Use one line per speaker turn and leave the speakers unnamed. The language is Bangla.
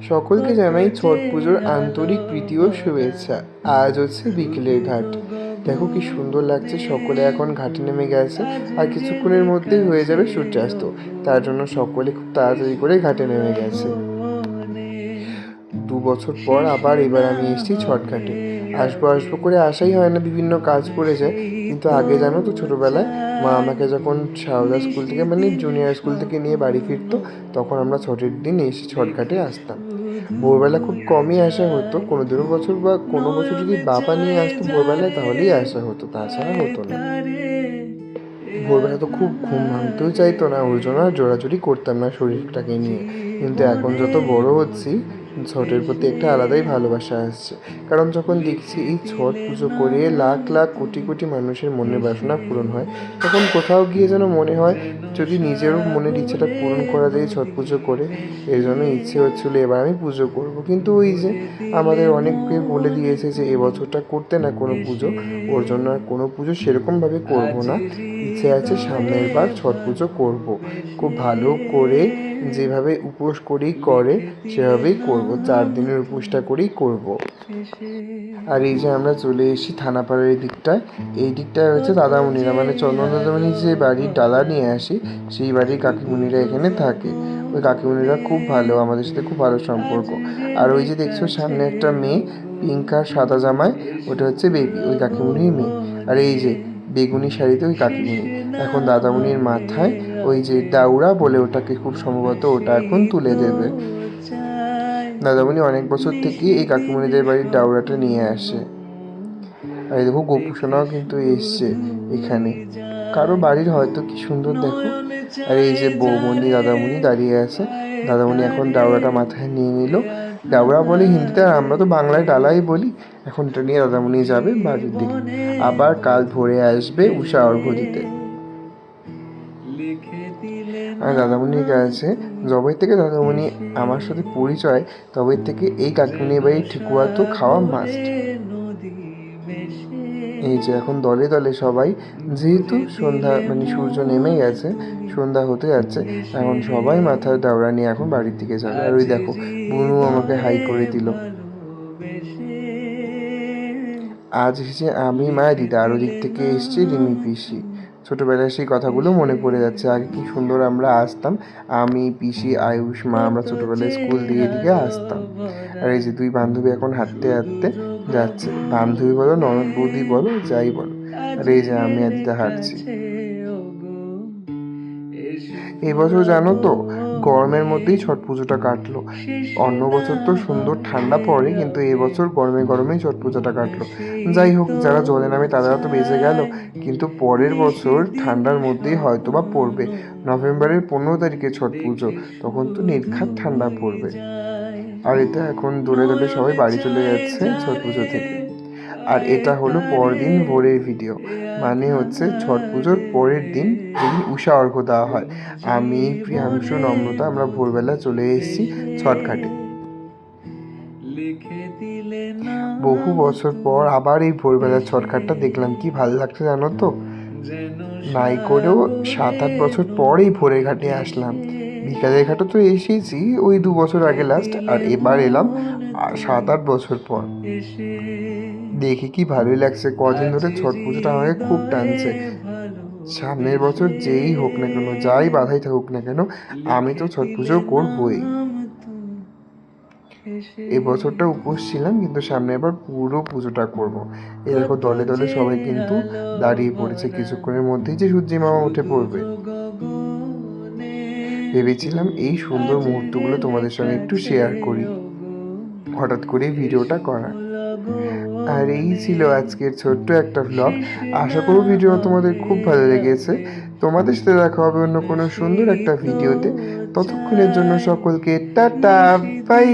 সকলকে জানাই ছট পুজোর আন্তরিক প্রীতি ও শুভেচ্ছা। আজ হচ্ছে বিকেলের ঘাট। দেখো কি সুন্দর লাগছে, সকলে এখন ঘাটে নেমে গেছে আর কিছুক্ষণের মধ্যেই হয়ে যাবে সূর্যাস্ত। তার জন্য সকলে খুব তাড়াতাড়ি করে ঘাটে নেমে গেছে। 2 বছর পর আবার এবার আমি এসেছি ছট ঘাটে। আসবো আসবো করে আসাই হয় না, বিভিন্ন কাজ পড়ে যায়। কিন্তু আগে জানো তো, ছোটোবেলায় মা আমাকে যখন সারদা স্কুল থেকে মানে জুনিয়র স্কুল থেকে নিয়ে বাড়ি ফিরতো, তখন আমরা ছটের দিন এসে ছট ঘাটে আসতাম। ভোরবেলা খুব কমই আসা হতো, কোনো বছর বা কোনো বছর যদি বাবা নিয়ে আসতো ভোরবেলায় তাহলেই আসা হতো, তাছাড়া হতো না। ভোরবেলা তো খুব ঘুম ভাঙতেও চাইতো না, ওই জন্য আর জোরাজুরি করতাম না শরীরটাকে নিয়ে। কিন্তু এখন যত বড় হচ্ছি, ছটের প্রতি একটা আলাদাই ভালোবাসা আসছে। কারণ যখন দেখছি এই ছট পুজো করে লাখ লাখ কোটি কোটি মানুষের মনের বাসনা পূরণ হয়, তখন কোথাও গিয়ে যেন মনে হয় যদি নিজেরও মনের ইচ্ছাটা পূরণ করা যায় ছট পুজো করে। এর জন্য ইচ্ছে হচ্ছিলো এবার আমি পুজো করব। কিন্তু ওই যে আমাদের অনেককে বলে দিয়েছে যে এবছরটা করতে না কোনো পুজো, ওর জন্য আর কোনো পুজো সেরকমভাবে করব না। ইচ্ছে আছে সামনের বার ছট পুজো করব, খুব ভালো করে যেভাবে উপোস করেই করে সেভাবেই করব, 4 দিনের উপোসটা করেই করব। আর এই যে আমরা চলে এসেছি থানাপাড়ার এই দিকটায়, এই দিকটায় হচ্ছে দাদামণিরা মানে চন্দন দাদামণি যে বাড়ির ডালা নিয়ে আসি, সেই বাড়ির কাকিমণিরা এখানে থাকে। ওই কাকিমণিরা খুব ভালো, আমাদের সাথে খুব ভালো সম্পর্ক। আর ওই যে দেখছো সামনে একটা মেয়ে পিঙ্ক আর সাদা জামায়, ওটা হচ্ছে বেবি, ওই কাকিমণির মেয়ে। আর এই যে বেগুনি শাড়িতে ওই কাকিমণি, এখন দাদামণির মাথায় ওই যে দাউরা বলে ওটাকে খুব সম্ভবত, ওটা এখন তুলে দেবে। দাদামণি অনেক বছর থেকে এই কাকিমণিদের বাড়ির দাউরাটা নিয়ে আসে। আর এই দেখো গোপুসোনাও কিন্তু এসছে এখানে, কারো বাড়ির হয়তো, কি সুন্দর দেখো। আর এই যে বৌমণি দাদামণি দাঁড়িয়ে আছে, দাদামণি এখন দাউরাটা মাথায় নিয়ে নিল। দাউরা বলে হিন্দিতে, আর আমরা তো বাংলায় ডালাই বলি। এখন এটা নিয়ে দাদামণি যাবে বাড়ির দিকে, আবার কাল ভোরে আসবে উষা অর্ঘ্য দিতে। আর দাদামণির কাছে যবে থেকে দাদামণি আমার সাথে পরিচয়, তবে থেকে এই কাকিমণির বাড়ির ঠেকুয়া তো খাওয়া মাস্ট। এই যে এখন দলে দলে সবাই, যেহেতু সন্ধ্যা মানে সূর্য নেমে গেছে, সন্ধ্যা হতে যাচ্ছে, এখন সবাই মাথায় দাউরা নিয়ে এখন বাড়ির দিকে যাবে। আর ওই দেখো বুনু আমাকে হাই করে দিল। আজ এসেছে আমি, মা, দিদা, আর ওদিক থেকে এসছে রিমি পিসি। ছোটোবেলার সেই কথাগুলো মনে পড়ে যাচ্ছে, আগে কি সুন্দর আমরা আসতাম, আমি, পিসি, আয়ুষ, মা, আমরা ছোটোবেলায় স্কুল দিয়ে দিকে আসতাম। আর এই যে দুই বান্ধবী এখন হাঁটতে হাঁটতে যাচ্ছে, বান্ধবী বলো ননদ বৌদি বলো যাই বলো। আর এই যে আমি আর দিদা হাঁটছি। এবছর জানো তো গরমের মধ্যেই ছট পুজোটা কাটলো। অন্য বছর তো সুন্দর ঠান্ডা পড়ে, কিন্তু এবছর গরমে গরমেই ছট পুজোটা কাটলো। যাই হোক, যারা জলে নামে তারা তো বেঁচে গেল, কিন্তু পরের বছর ঠান্ডার মধ্যেই হয়তো বা পড়বে। নভেম্বরের 15 তারিখে ছট পুজো, তখন তো নির্ঘাত ঠান্ডা পড়বে। আর এটা এখন দৌড়ে দৌড়ে সবাই বাড়ি চলে যাচ্ছে ছট পুজো থেকে। আর এটা হলো পরদিন ভোরের ভিডিও, মানে হচ্ছে ছট পুজোর পরের দিন যেদিন উষা অর্ঘ্য দেওয়া হয়। আমি, প্রিয়াংশু, নম্রতা আমরা ভোরবেলা চলে এসেছি ছট ঘাটে। বহু বছর পর আবার এই ভোরবেলা ছট ঘাটটা দেখলাম, কি ভালো লাগছে জানো তো। নাই করেও 7-8 বছর পর এই ভোরের ঘাটে আসলাম। বিকালের ঘাটে তো এসেছি ওই 2 বছর আগে লাস্ট, আর এবার এলাম 7-8 বছর পর। দেখে কি ভালোই লাগছে, কদিন ধরে ছট পুজোটা আমাকে খুব টানছে। সামনের বছর যেই হোক না কেন, যাই বাধাই থাকুক না কেন, আমি তো ছট পুজো করবই। এবছরটা উপোস ছিলাম, কিন্তু সামনে এবার পুরো পুজোটা করব। এই দেখো দলে দলে সবাই কিন্তু দাঁড়িয়ে পড়েছে, কিছুক্ষণের মধ্যেই যে সূর্যি মামা উঠে পড়বে। ভেবেছিলাম এই সুন্দর মুহূর্তগুলো তোমাদের সঙ্গে একটু শেয়ার করি, হঠাৎ করে ভিডিওটা করা। আর এই ছিল আজকের ছোট্ট একটা ভ্লগ। আশা করব ভিডিও তোমাদের খুব ভালো লেগেছে। তোমাদের সাথে দেখা হবে অন্য কোনো সুন্দর একটা ভিডিওতে। ততক্ষণের জন্য সকলকে টাটা, বাই।